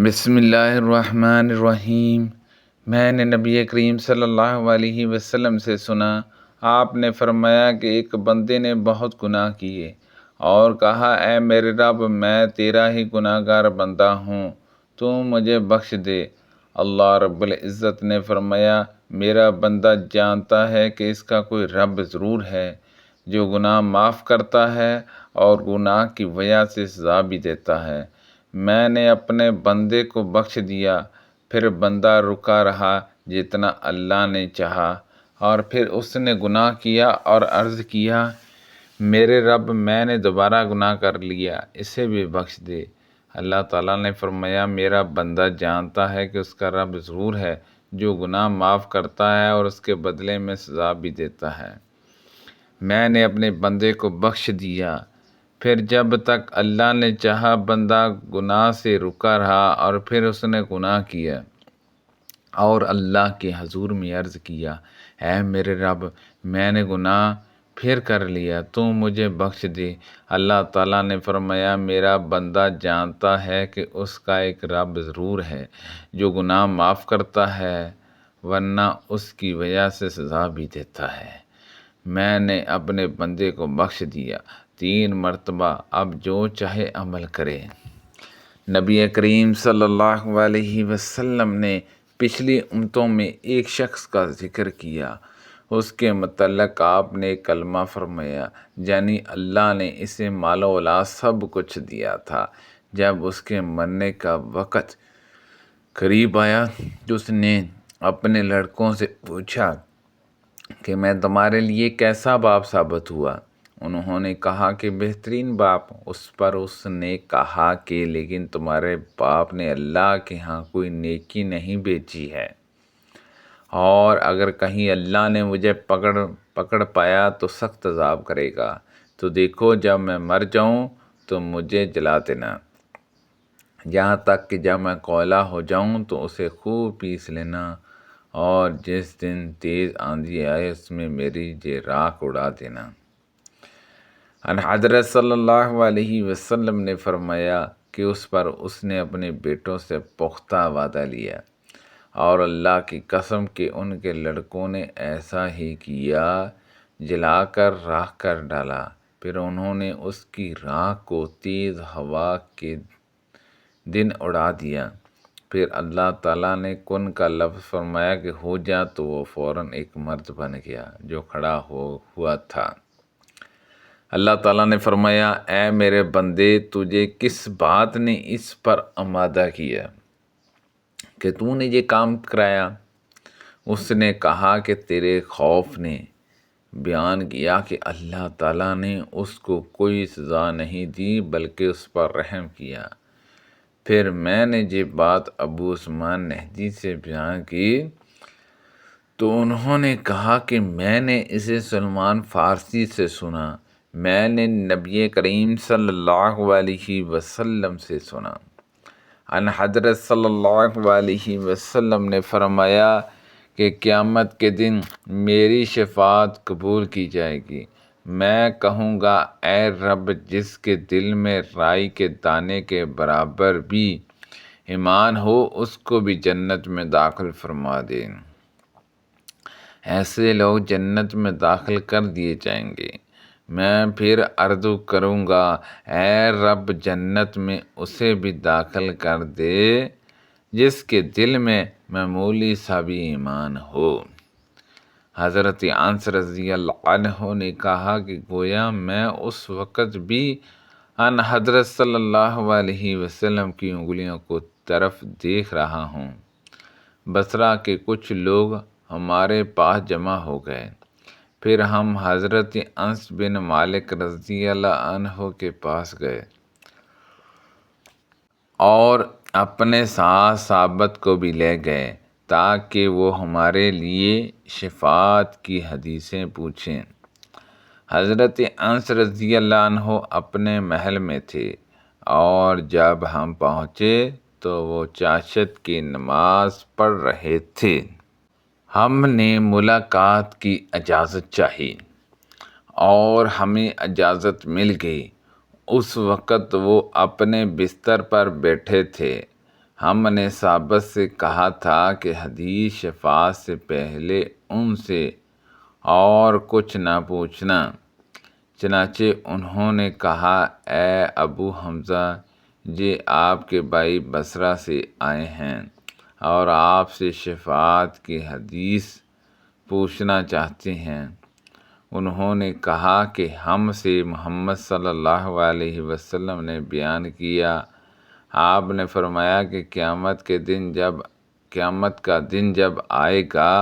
بسم اللہ الرحمن الرحیم۔ میں نے نبی کریم صلی اللہ علیہ وسلم سے سنا، آپ نے فرمایا کہ ایک بندے نے بہت گناہ کیے اور کہا، اے میرے رب، میں تیرا ہی گناہ گار بندہ ہوں، تو مجھے بخش دے۔ اللہ رب العزت نے فرمایا، میرا بندہ جانتا ہے کہ اس کا کوئی رب ضرور ہے جو گناہ معاف کرتا ہے اور گناہ کی وجہ سے سزا بھی دیتا ہے۔ میں نے اپنے بندے کو بخش دیا، پھر بندہ رکا رہا جتنا اللہ نے چاہا، اور پھر اس نے گناہ کیا اور عرض کیا، میرے رب، میں نے دوبارہ گناہ کر لیا، اسے بھی بخش دے۔ اللہ تعالیٰ نے فرمایا، میرا بندہ جانتا ہے کہ اس کا رب ضرور ہے جو گناہ معاف کرتا ہے اور اس کے بدلے میں سزا بھی دیتا ہے۔ میں نے اپنے بندے کو بخش دیا، پھر جب تک اللہ نے چاہا بندہ گناہ سے رکا رہا، اور پھر اس نے گناہ کیا اور اللہ کے حضور میں عرض کیا، اے میرے رب، میں نے گناہ پھر کر لیا، تو مجھے بخش دے۔ اللہ تعالیٰ نے فرمایا، میرا بندہ جانتا ہے کہ اس کا ایک رب ضرور ہے جو گناہ معاف کرتا ہے ورنہ اس کی وجہ سے سزا بھی دیتا ہے۔ میں نے اپنے بندے کو بخش دیا 3 مرتبہ، اب جو چاہے عمل کرے۔ نبی کریم صلی اللہ علیہ وسلم نے پچھلی امتوں میں ایک شخص کا ذکر کیا، اس کے متعلق آپ نے کلمہ فرمایا، یعنی اللہ نے اسے مال و اولاد سب کچھ دیا تھا۔ جب اس کے مرنے کا وقت قریب آیا تو اس نے اپنے لڑکوں سے پوچھا کہ میں تمہارے لیے کیسا باپ ثابت ہوا؟ انہوں نے کہا کہ بہترین باپ۔ اس پر اس نے کہا کہ لیکن تمہارے باپ نے اللہ کے ہاں کوئی نیکی نہیں بیچی ہے، اور اگر کہیں اللہ نے مجھے پکڑ پایا تو سخت عذاب کرے گا، تو دیکھو جب میں مر جاؤں تو مجھے جلا دینا، یہاں تک کہ جب میں کوئلہ ہو جاؤں تو اسے خوب پیس لینا، اور جس دن تیز آندھی آئے اس میں میری راکھ اڑا دینا۔ حضرت صلی اللہ علیہ وسلم نے فرمایا کہ اس پر اس نے اپنے بیٹوں سے پختہ وعدہ لیا، اور اللہ کی قسم کہ ان کے لڑکوں نے ایسا ہی کیا، جلا کر راکھ کر ڈالا، پھر انہوں نے اس کی راکھ کو تیز ہوا کے دن اڑا دیا۔ پھر اللہ تعالیٰ نے کن کا لفظ فرمایا کہ ہو جا، تو وہ فوراً ایک مرد بن گیا جو کھڑا ہوا تھا۔ اللہ تعالیٰ نے فرمایا، اے میرے بندے، تجھے کس بات نے اس پر آمادہ کیا کہ تو نے یہ کام کرایا؟ اس نے کہا کہ تیرے خوف نے۔ بیان کیا کہ اللہ تعالیٰ نے اس کو کوئی سزا نہیں دی بلکہ اس پر رحم کیا۔ پھر میں نے یہ بات ابو عثمان نہدی سے بیان کی تو انہوں نے کہا کہ میں نے اسے سلمان فارسی سے سنا، میں نے نبی کریم صلی اللہ علیہ وسلم سے سنا۔ حضرت صلی اللہ علیہ وسلم نے فرمایا کہ قیامت کے دن میری شفاعت قبول کی جائے گی۔ میں کہوں گا، اے رب، جس کے دل میں رائی کے دانے کے برابر بھی ایمان ہو، اس کو بھی جنت میں داخل فرما دے۔ ایسے لوگ جنت میں داخل کر دیے جائیں گے۔ میں پھر عرض کروں گا، اے رب، جنت میں اسے بھی داخل کر دے جس کے دل میں معمولی سا بھی ایمان ہو۔ حضرت انس رضی اللہ عنہ نے کہا کہ گویا میں اس وقت بھی ان حضرت صلی اللہ علیہ وسلم کی انگلیوں کو طرف دیکھ رہا ہوں۔ بصرہ کے کچھ لوگ ہمارے پاس جمع ہو گئے، پھر ہم حضرت انس بن مالک رضی اللہ عنہ کے پاس گئے اور اپنے ساتھ ثابت کو بھی لے گئے تاکہ وہ ہمارے لیے شفاعت کی حدیثیں پوچھیں۔ حضرت انس رضی اللہ عنہ اپنے محل میں تھے، اور جب ہم پہنچے تو وہ چاشت کی نماز پڑھ رہے تھے۔ ہم نے ملاقات کی اجازت چاہی اور ہمیں اجازت مل گئی۔ اس وقت وہ اپنے بستر پر بیٹھے تھے۔ ہم نے صحابہ سے کہا تھا کہ حدیث شفاعت سے پہلے ان سے اور کچھ نہ پوچھنا۔ چنانچہ انہوں نے کہا، اے ابو حمزہ، یہ آپ کے بھائی بصرہ سے آئے ہیں اور آپ سے شفاعت کی حدیث پوچھنا چاہتے ہیں۔ انہوں نے کہا کہ ہم سے محمد صلی اللہ علیہ وسلم نے بیان کیا، آپ نے فرمایا کہ قیامت کا دن جب آئے گا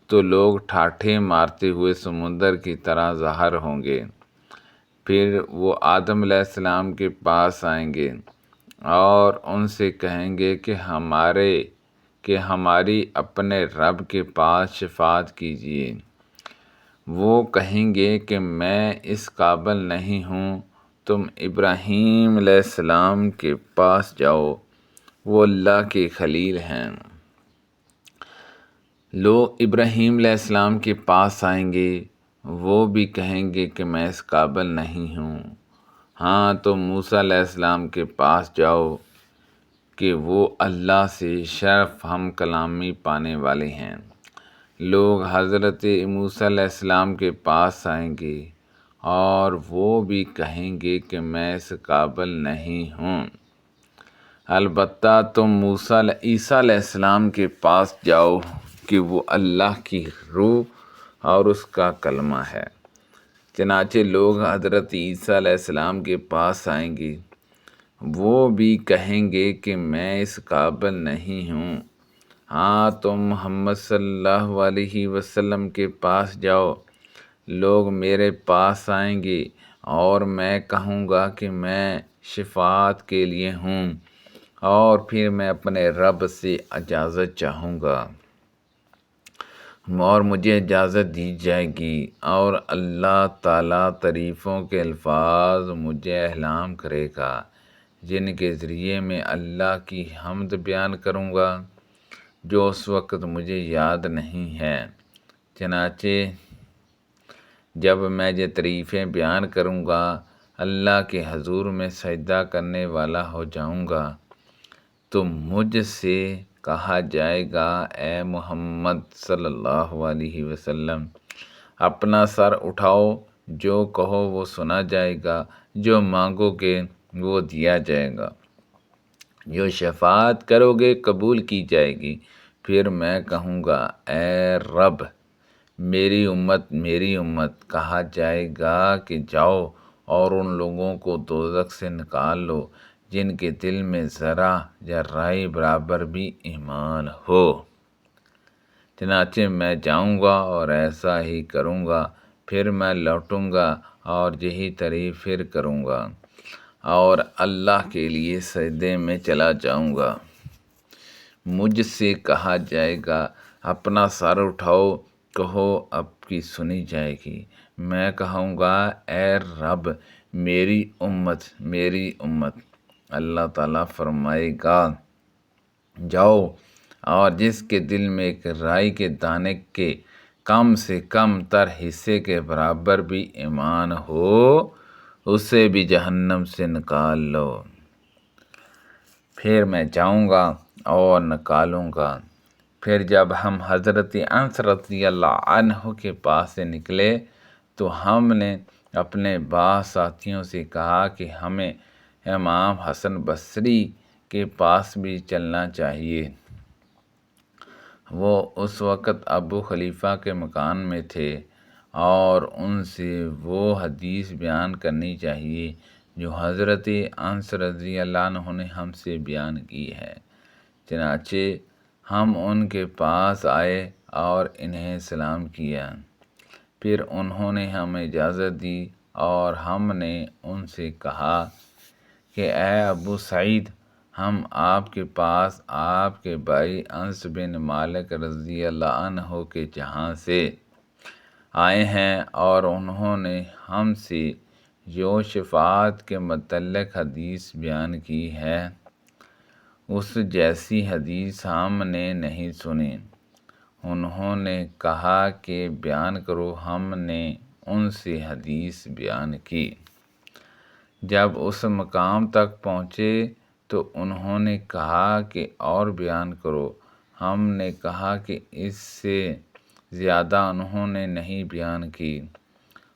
تو لوگ ٹھاٹھے مارتے ہوئے سمندر کی طرح ظاہر ہوں گے۔ پھر وہ آدم علیہ السلام کے پاس آئیں گے اور ان سے کہیں گے کہ ہماری اپنے رب کے پاس شفاعت کیجیے۔ وہ کہیں گے کہ میں اس قابل نہیں ہوں، تم ابراہیم علیہ السلام کے پاس جاؤ، وہ اللہ کے خلیل ہیں۔ لوگ ابراہیم علیہ السلام کے پاس آئیں گے، وہ بھی کہیں گے کہ میں اس قابل نہیں ہوں۔ ہاں تو موسیٰ علیہ السلام کے پاس جاؤ کہ وہ اللہ سے شرف ہم کلامی پانے والے ہیں۔ لوگ حضرت موسیٰ علیہ السلام کے پاس آئیں گے اور وہ بھی کہیں گے کہ میں اس قابل نہیں ہوں۔ البتہ تم عیسیٰ علیہ السلام کے پاس جاؤ کہ وہ اللہ کی روح اور اس کا کلمہ ہے۔ چنانچہ لوگ حضرت عیسیٰ علیہ السلام کے پاس آئیں گے، وہ بھی کہیں گے کہ میں اس قابل نہیں ہوں۔ ہاں تم محمد صلی اللہ علیہ وسلم کے پاس جاؤ، لوگ میرے پاس آئیں گے اور میں کہوں گا کہ میں شفاعت کے لیے ہوں، اور پھر میں اپنے رب سے اجازت چاہوں گا اور مجھے اجازت دی جائے گی، اور اللہ تعالیٰ تعریفوں کے الفاظ مجھے اعلام کرے گا جن کے ذریعے میں اللہ کی حمد بیان کروں گا جو اس وقت مجھے یاد نہیں ہے۔ چنانچہ جب میں یہ تعریفیں بیان کروں گا، اللہ کے حضور میں سجدہ کرنے والا ہو جاؤں گا، تو مجھ سے کہا جائے گا، اے محمد صلی اللہ علیہ وسلم، اپنا سر اٹھاؤ، جو کہو وہ سنا جائے گا، جو مانگو گے وہ دیا جائے گا، جو شفاعت کرو گے قبول کی جائے گی۔ پھر میں کہوں گا، اے رب، میری امت، کہا جائے گا کہ جاؤ اور ان لوگوں کو دوزخ سے نکال لو جن کے دل میں ذرہ یا رائی برابر بھی ایمان ہو۔ چنانچہ میں جاؤں گا اور ایسا ہی کروں گا، پھر میں لوٹوں گا اور یہی تعریف پھر کروں گا اور اللہ کے لیے سجدے میں چلا جاؤں گا۔ مجھ سے کہا جائے گا، اپنا سر اٹھاؤ، کہو اب کی سنی جائے گی۔ میں کہوں گا، اے رب، میری امت۔ اللہ تعالیٰ فرمائے گا، جاؤ اور جس کے دل میں ایک رائی کے دانے کے کم سے کم تر حصے کے برابر بھی ایمان ہو، اسے بھی جہنم سے نکال لو۔ پھر میں جاؤں گا اور نکالوں گا۔ پھر جب ہم حضرت انس رضی اللہ عنہ کے پاس سے نکلے تو ہم نے اپنے بعض ساتھیوں سے کہا کہ ہمیں امام حسن بصری کے پاس بھی چلنا چاہیے۔ وہ اس وقت ابو خلیفہ کے مکان میں تھے اور ان سے وہ حدیث بیان کرنی چاہیے جو حضرت انس رضی اللہ عنہ نے ہم سے بیان کی ہے۔ چنانچہ ہم ان کے پاس آئے اور انہیں سلام کیا۔ پھر انہوں نے ہمیں اجازت دی اور ہم نے ان سے کہا کہ اے ابو سعید، ہم آپ کے پاس آپ کے بھائی انس بن مالک رضی اللہ عنہ کے جہاں سے آئے ہیں، اور انہوں نے ہم سے جو شفاعت کے متعلق حدیث بیان کی ہے اس جیسی حدیث ہم نے نہیں سنی۔ انہوں نے کہا کہ بیان کرو۔ ہم نے ان سے حدیث بیان کی۔ جب اس مقام تک پہنچے تو انہوں نے کہا کہ اور بیان کرو۔ ہم نے کہا کہ اس سے زیادہ انہوں نے نہیں بیان کی۔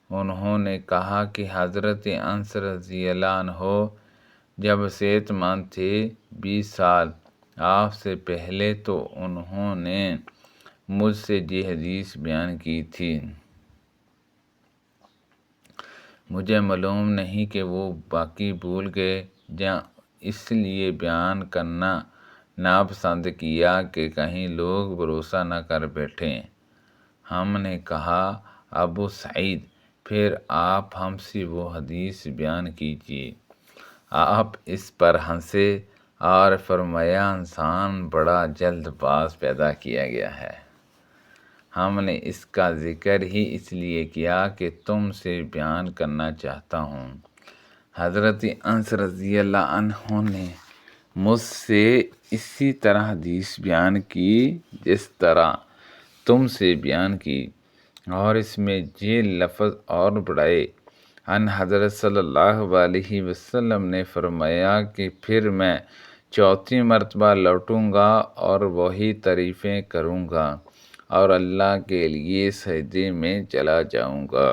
انہوں نے کہا کہ حضرت انس رضی اللہ عنہ جب صحت مند تھے 20 سال آپ سے پہلے، تو انہوں نے مجھ سے یہ حدیث بیان کی تھی۔ مجھے معلوم نہیں کہ وہ باقی بھول گئے یا اس لیے بیان کرنا ناپسند کیا کہ کہیں لوگ بھروسہ نہ کر بیٹھیں۔ ہم نے کہا ابو سعید پھر آپ ہم سے وہ حدیث بیان کیجیے۔ آپ اس پر ہنسے اور فرمایا انسان بڑا جلد باز پیدا کیا گیا ہے۔ ہم نے اس کا ذکر ہی اس لیے کیا کہ تم سے بیان کرنا چاہتا ہوں۔ حضرت انس رضی اللہ عنہ نے مجھ سے اسی طرح حدیث بیان کی جس طرح تم سے بیان کی، اور اس میں یہ لفظ اور بڑھائے۔ ان حضرت صلی اللہ علیہ وسلم نے فرمایا کہ پھر میں چوتھی مرتبہ لوٹوں گا اور وہی تعریفیں کروں گا اور اللہ کے لیے سجدے میں چلا جاؤں گا۔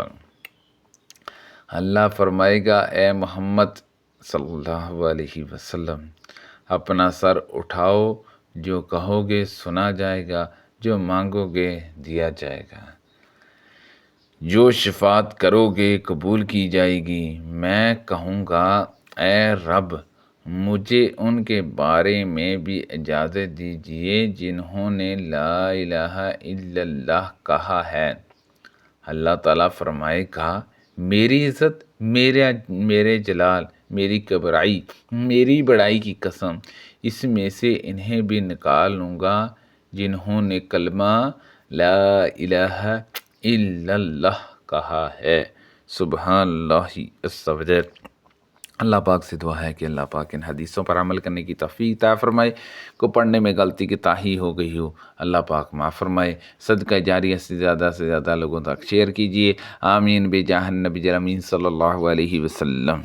اللہ فرمائے گا اے محمد صلی اللہ علیہ وسلم اپنا سر اٹھاؤ، جو کہو گے سنا جائے گا، جو مانگو گے دیا جائے گا، جو شفاعت کرو گے قبول کی جائے گی۔ میں کہوں گا اے رب مجھے ان کے بارے میں بھی اجازت دیجیے جنہوں نے لا الہ الا اللہ کہا ہے۔ اللہ تعالیٰ فرمائے گا میری عزت، میرے جلال، میری کبرائی، میری بڑائی کی قسم، اس میں سے انہیں بھی نکال لوں گا جنہوں نے کلمہ لا الہ الا اللہ کہا ہے۔ سبحان اللہ عز و جل۔ اللہ پاک سے دعا ہے کہ اللہ پاک ان حدیثوں پر عمل کرنے کی توفیق عطا فرمائے۔ کو پڑھنے میں غلطی کوتاہی ہو گئی ہو اللہ پاک معاف فرمائے۔ صدقہ جاریہ سے زیادہ لوگوں تک شیئر کیجیے۔ آمین بجاہ النبی الامین صلی اللہ علیہ وسلم۔